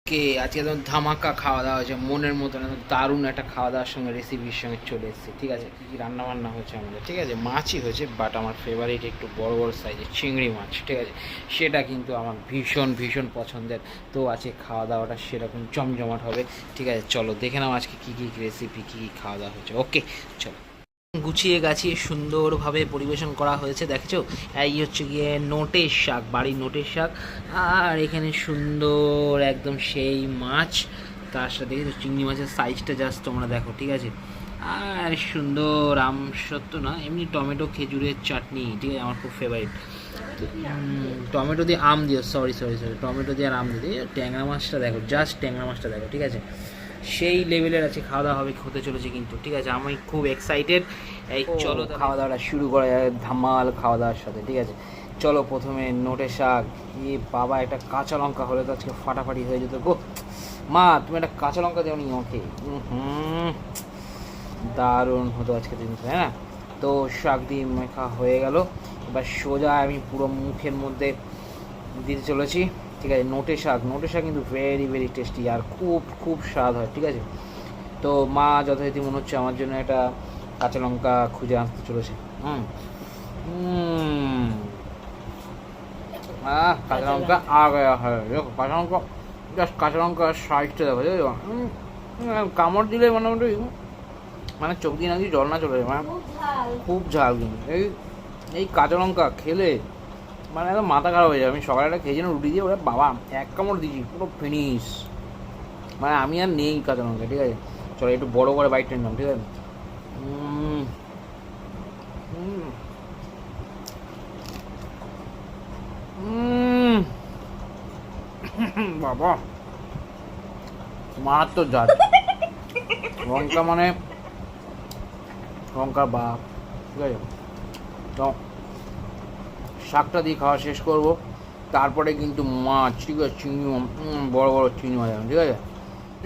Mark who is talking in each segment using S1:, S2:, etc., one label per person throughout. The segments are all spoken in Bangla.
S1: কে আজকে একদম ধামাকা খাওয়া দাওয়া হয়েছে, মনের মতন একদম দারুণ একটা খাওয়া দাওয়ার সঙ্গে রেসিপির সঙ্গে চলে এসেছি। ঠিক আছে, কী কী রান্না বান্না হয়েছে আমাদের, ঠিক আছে, মাছই হয়েছে, বাট আমার ফেভারিট একটু বড় বড় সাইজের চিংড়ি মাছ। ঠিক আছে, সেটা কিন্তু আমার ভীষণ ভীষণ পছন্দের। তো আজকে খাওয়া দাওয়াটা সেরকম জমজমাট হবে। ঠিক আছে, চলো দেখে নাও আজকে কী কী রেসিপি, কী কী খাওয়া দাওয়া হয়েছে। ওকে চলো। গুছিয়ে গাছিয়ে সুন্দরভাবে পরিবেশন করা হয়েছে, দেখছো। এই হচ্ছে গিয়ে নোটের শাক, বাড়ির নোটের শাক। আর এখানে সুন্দর একদম সেই মাছ, তার সাথে কিন্তু চিংড়ি মাছের সাইজটা জাস্ট তোমরা দেখো। ঠিক আছে, আর সুন্দর সত্য না, এমনি টমেটো খেজুরের চাটনি। ঠিক আছে, আমার খুব ফেভারিট। টমেটো দিয়ে আম দিও, সরি সরি সরি, টমেটো দিয়ে আর আম দিয়ে। ট্যাংরা মাছটা দেখো, জাস্ট ট্যাংরা মাছটা দেখো। ঠিক আছে, সেই লেভেলের আছে খাওয়া দাওয়া হবে, হতে চলেছে কিন্তু। ঠিক আছে, আমি খুব এক্সাইটেড। এই চলো খাওয়া দাওয়াটা শুরু করা যায় ধামাল খাওয়া দাওয়ার সাথে। ঠিক আছে, চলো প্রথমে নোটে শাক। এ বাবা, একটা কাঁচা লঙ্কা হলে তো আজকে ফাটাফাটি হয়ে যেত গো। মা তুমি একটা কাঁচা লঙ্কা দেওনি ওকে? দারুণ হতো আজকে দিন, তাই না? তো শাক দিয়ে মেখা হয়ে গেল। এবার সোজা আমি পুরো মুখের মধ্যে দিতে চলেছি। ঠিক আছে, নোটে শাক, নোটে শাক কিন্তু ভেরি ভেরি টেস্টি আর খুব খুব স্বাদ হয়। ঠিক আছে, তো মা যথারীতি মনে হচ্ছে আমার জন্য একটা কাঁচা লঙ্কা খুঁজে আনতে চলেছে। কাঁচা লঙ্কা দেখো, কাঁচা লঙ্কা জাস্ট কাঁচা লঙ্কার সাইজটা দেখো, কামড় দিলে মোটামুটি মানে চোখ দিয়ে নাকি জল না চলে যায়, মানে খুব ঝাল। কিন্তু এই এই কাঁচা লঙ্কা খেলে মানে একদম মাথা খারাপ হয়ে যাবে। আমি সকালে একটা খেয়েছিলাম রুটি দিয়ে, ওরা বাবা এক কামড় দিয়েছি পুরো ফিনিশ, মানে আমি আর নেই কাঁচা লঙ্কা। ঠিক আছে, চলো একটু বড় করে বাইটটা নিলাম। ঠিক আছে, বাবা মারাত্মক জাত লঙ্কা, মানে লঙ্কার বাপ। ঠিক আছে, তো শাকটা দিয়ে খাওয়া শেষ করব, তারপরে কিন্তু মাছ। ঠিক আছে, চিংড়ি বড় বড় চিংড়ি মাছ। ঠিক আছে,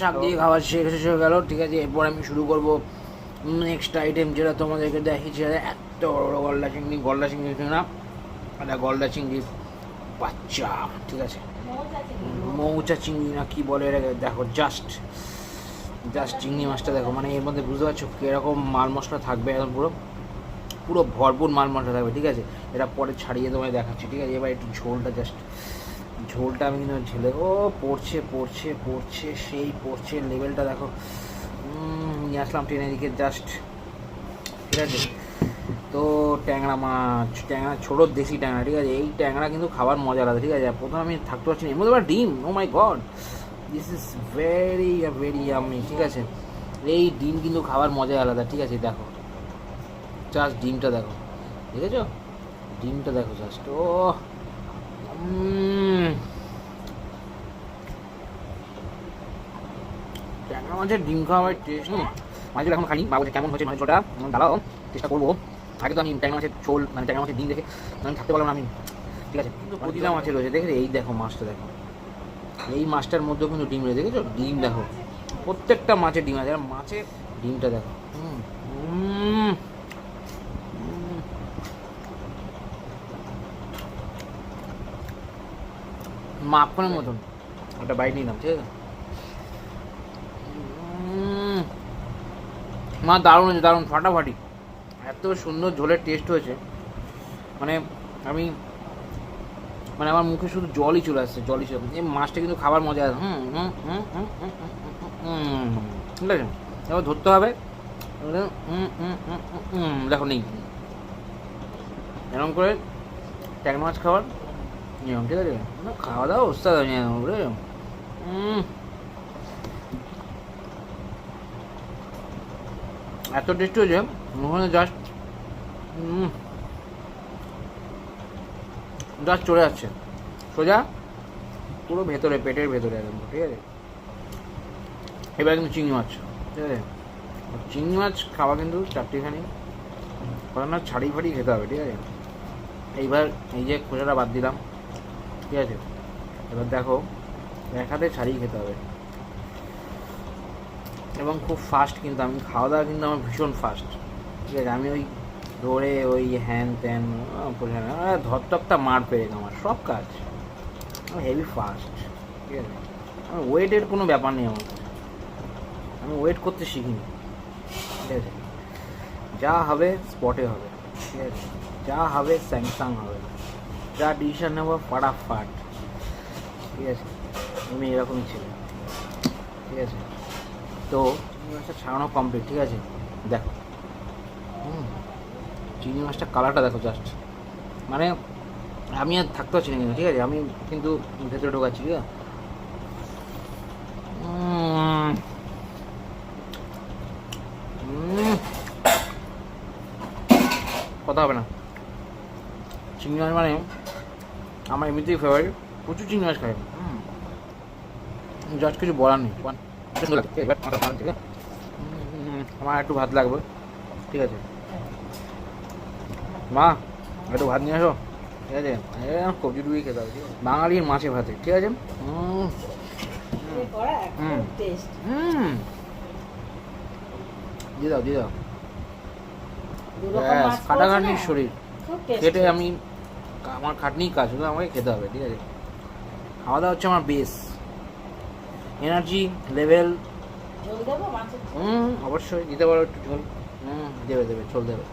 S1: শাক দিয়ে খাওয়া শেষ হয়ে গেল। ঠিক আছে, এরপর আমি শুরু করব নেক্সট আইটেম, যেটা তোমাদেরকে দেখিয়েছি। এত বড় গলদা চিংড়ি, গলদা চিংড়ি না, একটা গলদা চিংড়ির বাচ্চা। ঠিক আছে, মৌচা চিংড়ি না কি বলে এটাকে, দেখো জাস্ট জাস্ট চিংড়ি মাছটা দেখো, মানে এর মধ্যে বুঝতে পারছো কীরকম মাল মশলা থাকবে, একদম পুরো পুরো ভরপুর মাল মশলা থাকবে। ঠিক আছে, এটা পরে ছাড়িয়ে তোমায় দেখাচ্ছি। ঠিক আছে, এবার একটু ঝোলটা জাস্ট, ঝোলটা আমি কিন্তু ঝেলে ও পড়ছে পড়ছে পড়ছে, সেই পড়ছে লেভেলটা দেখো। নিয়ে আসলাম ট্রেনের দিকে জাস্ট। ঠিক আছে, তো ট্যাংরা মাছ, ট্যাংরা ছোটো দেশি ট্যাংরা। ঠিক আছে, এই ট্যাংরা কিন্তু খাবার মজা আলাদা। ঠিক আছে, প্রথমে আমি থাকতে পারছি না, এর মধ্যে আবার ডিম। Oh my god, this is very very yummy. ঠিক আছে, এই ডিম কিন্তু খাবার মজা আলাদা। ঠিক আছে, দেখো জাস্ট ডিমটা দেখো, দেখেছো ডিমটা দেখো জাস্ট। ও ট্যাংরা মাছের ডিম খাওয়ার টেস্ট, মাছগুলো এখন খালি বাবু কেমন হচ্ছে মাছের ঝোলটা, দাঁড়াও চেষ্টা করবো। আগে তো আমি ট্যাংরা মাছের ঝোল, মানে ট্যাংরা মাছের ডিম দেখে আমি থাকতে পারলাম না আমি। ঠিক আছে, কিন্তু প্রতিটা মাছের রয়েছে, দেখে এই দেখো মাছটা দেখো, এই মাছটার মধ্যেও কিন্তু ডিম রয়েছে, দেখেছো ডিম দেখো, প্রত্যেকটা মাছের ডিম আছে। মাছের ডিমটা দেখো, মাখনের মতন। একটা বাইট নিলাম। ঠিক আছে, মা দারুণ হয়েছে, দারুণ ফাটাফাটি, এত সুন্দর ঝোলের টেস্ট হয়েছে, মানে আমি মানে আমার মুখে শুধু জলই চলে আসছে, জলই চলে। এই মাছটা কিন্তু খাবার মজা আছে। ঠিক আছে, এবার ধরতে হবে। দেখো নেই, এরকম করে ট্যাংরা মাছ খাওয়ার নিয়ম। ঠিক আছে, খাওয়া দাওয়া ওস্তাদ হয়ে যায় বুঝলে। এত টেস্টি হয়েছে, ওখানে জাস্ট জাস্ট চলে যাচ্ছে সোজা পুরো ভেতরে, পেটের ভেতরে একদম। ঠিক আছে, এবার কিন্তু চিংড়ি মাছ। ঠিক আছে, চিংড়ি মাছ খাওয়া কিন্তু চারটিখানি কারণ না, ছাড়ি ফাড়ি খেতে হবে। ঠিক আছে, এইবার এই যে খোসাটা বাদ দিলাম। ঠিক আছে, এবার দেখো এক হাতে ছাড়িয়ে খেতে হবে, এবং খুব ফাস্ট কিন্তু আমি খাওয়া দাওয়া কিন্তু আমার ভীষণ ফাস্ট। ঠিক আছে, আমি ওই দৌড়ে ওই হ্যান ত্যান ধরতকটা মার পেরে আমার সব কাজ হেভি ফাস্ট। ঠিক আছে, ওয়েটের কোনো ব্যাপার নেই আমার কাছে, আমি ওয়েট করতে শিখিনি, ঠিক আছে? যা হবে স্পটে হবে, ঠিক আছে? যা হবে স্যাংসাং হবে, যা ডিসিশন নেব ফাটাফাট, ঠিক আছে? আমি এরকমই ছিল, ঠিক আছে? তো চিংড়ি মাছটা ছাড়ানো কমপ্লিট, ঠিক আছে? দেখো চিংড়ি মাছটা কালারটা দেখো জাস্ট, মানে আমি আর থাকতে পারছি না কিন্তু, ঠিক আছে? আমি কিন্তু ভেতরে ঢোকাচ্ছি, ঠিক আছে? কথা হবে না। চিংড়ি মাছ মানে আমার এমনিতেই ফেভারিট, প্রচুর চিংড়ি মাছ খাই, জাস্ট কিছু বলার নেই। আমার একটু ভাত লাগবে, ঠিক আছে? মা একটু ভাত নিয়ে আসো, ঠিক আছে? কবজি ডুবিয়ে খেতে হবে, ঠিক আছে? বাঙালির মাছে ভাতে, ঠিক আছে? দিয়ে দাও দিয়ে দাও, খাটাখাটনির শরীর, খেটে আমি আমার খাটনিই কাজ, শুধু আমাকে খেতে হবে, ঠিক আছে? খাওয়া দাওয়া হচ্ছে আমার বেস, এনার্জি লেভেল। অবশ্যই দিতে পারো একটু ঝোল, দেবে দেবে ঝোল দেবে।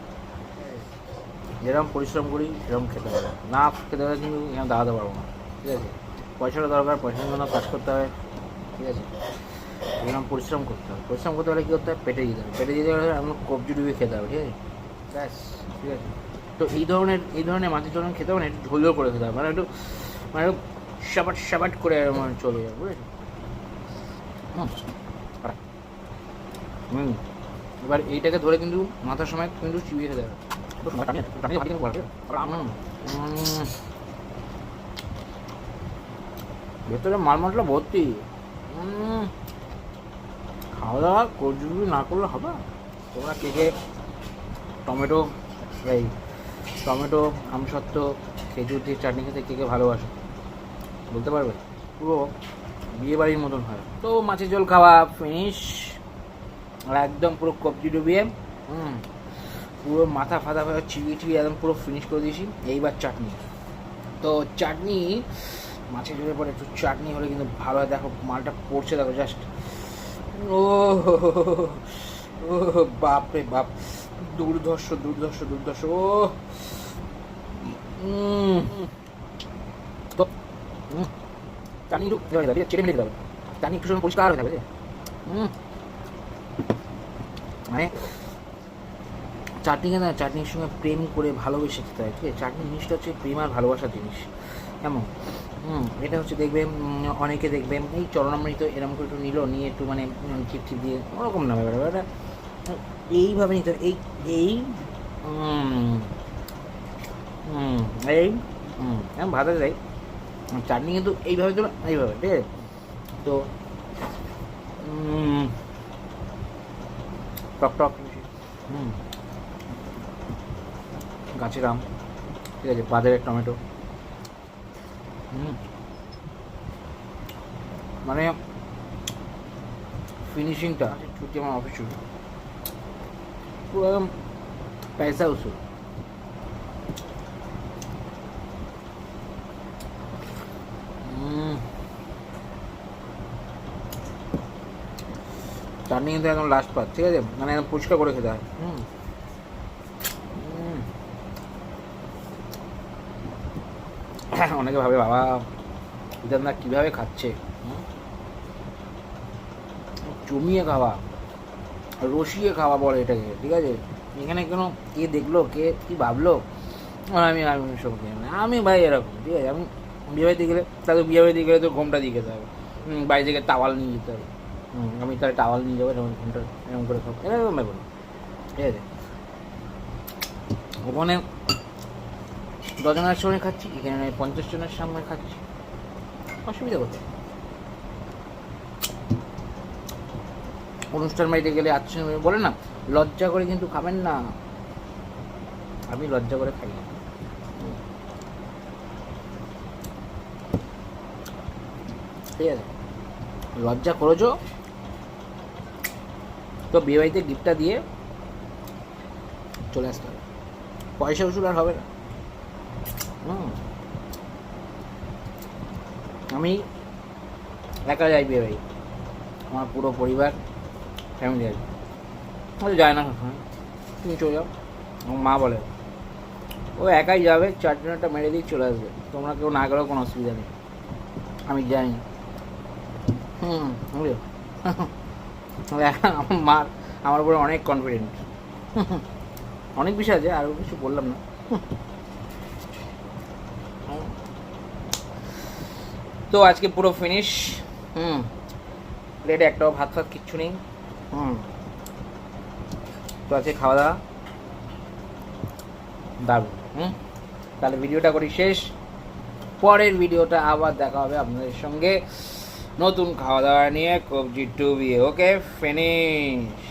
S1: যেরকম পরিশ্রম করি সেরকম খেতে হবে, না খেতে হবে কিন্তু এখানে দাঁড়াতে পারবো না, ঠিক আছে? পয়সাটা দরকার, পয়সার জন্য কাজ করতে হবে, ঠিক আছে? এরকম পরিশ্রম করতে হবে, পরিশ্রম করতে হলে কী করতে হবে? পেটে দিতে হবে, পেটে দিতে হলে এমন কবজি ডুবিয়ে খেতে হবে, ঠিক আছে? ব্যাস, ঠিক আছে? তো এই ধরনের মাছের জন্য খেতে হবে না, একটু ঝোল ঝোল করে খেতে হবে, মানে একটু সাবাট সাবাট করে মানে চলে যাবে, বুঝেছি? এবার এইটাকে ধরে কিন্তু মাথার সময় কিন্তু চিবিয়ে খেতে হবে। ভেতরে মাল মশলা ভর্তি, খাওয়া দাওয়া যদি না করলে হবে। তোমরা কে টমেটো আমসত্ত্ব খেজুর দিয়ে চাটনি খেতে কে ভালোবাসো বলতে পারবে? পুরো বিয়ে বাড়ির মতন হয়। তো মাছের ঝোল খাওয়া ফিনিশ, আর একদম পুরো কবজি ডুবিয়ে পুরো মাথা ফাথা চিবিয়ে একদম পুরো ফিনিশ করে দিয়েছি। এইবার চাটনি, তো চাটনি মাছের ঝোলের পরে একটু চাটনি হলে কিন্তু ভালো হয়। দেখো মালটা পড়ছে, দেখো জাস্ট, ও বাপ রে বাপ, দুর্ধর্ষ ও তো চাটনি একটু চেটে মিলে যাবে, চাটনি একটু সময় পরিষ্কার হয়ে যাবে, মানে চাটনিকে না চাটনির সঙ্গে প্রেম করে ভালোবেসে খেতে হয়, ঠিক আছে? চাটনি জিনিসটা হচ্ছে প্রেম আর ভালোবাসার জিনিস, কেমন? এটা হচ্ছে দেখবে অনেকে দেখবে এই চরণামৃত এরকম করে একটু নিল, নিয়ে একটু মানে চিপ দিয়ে ওরকম না, ব্যাপারটা এটা এইভাবে নিতে এই এই এই ভাতে যাই চাটনি কিন্তু এইভাবে তো এইভাবে, ঠিক আছে? তো টক টক গাছের আম, ঠিক আছে? বাজারের টমেটো, মানে ফিনিশিংটা ছুটি আমার অফিস ছুটি পুরো একদম পয়সা উসুল। চাটনি কিন্তু একদম লাস্ট পাত, ঠিক আছে? মানে একদম পরিষ্কার করে খেতে হয়। অনেকে ভাবে বাবা ইদানদা কীভাবে খাচ্ছে, জমিয়ে খাওয়া, রসিয়ে খাওয়া বলে এটাকে, ঠিক আছে? এখানে কোনো কে দেখলো, কে কী ভাবলো, আমি সব আমি ভাই এরকম, ঠিক আছে? আমি বিয়ে বাড়িতে গেলে তাদের বিয়ে বাড়িতে গেলে তো ঘোমটা দিয়ে খেতে হবে, বাড়ি থেকে টাওয়াল নিয়ে যেতে হবে, আমি তাহলে টাওয়াল নিয়ে যাবো, এরকম ঘোমটা এরকম করে খাবো, এরকম ব্যাপার, ঠিক আছে? ওখানে 10 জনের সঙ্গে খাচ্ছি, এখানে 50 জনের সামনে খাচ্ছি, অসুবিধা কোথায়? অনুষ্ঠান বাড়িতে গেলে আচ্ছা বলে না, লজ্জা করে কিন্তু খাবেন না, আমি লজ্জা করে খাই না, ঠিক আছে? লজ্জা করেছো তো বিয়ে বাড়িতে গিফটটা দিয়ে চলে আসতে হবে, পয়সা উসুল আর হবে না। আমি একা যাই বিয়ে বাড়ি, আমার পুরো পরিবার ফ্যামিলি আছে, হয়তো যায় না সবসময়, তুমি চলে যাও। আমার মা বলে ও একাই যাবে, চারজনটা মেরে দিয়ে চলে আসবে, তোমরা কেউ না গেলেও কোনো অসুবিধা নেই, আমি জানি। বুঝলো? আমার মার আমার উপরে অনেক কনফিডেন্ট, অনেক বিষয় আছে, আরও কিছু বললাম না। তো আজকে পুরো ফিনিশ। প্লেটে একটাও ভাত ফাত কিচ্ছু নেই। তো আজকে খাওয়া দাওয়া দারুণ। তাহলে ভিডিওটা করি শেষ, পরের ভিডিওটা আবার দেখা হবে আপনাদের সঙ্গে নতুন খাওয়া দাওয়া নিয়ে, কবজি টু বিয়ে। ওকে, ফিনিশ।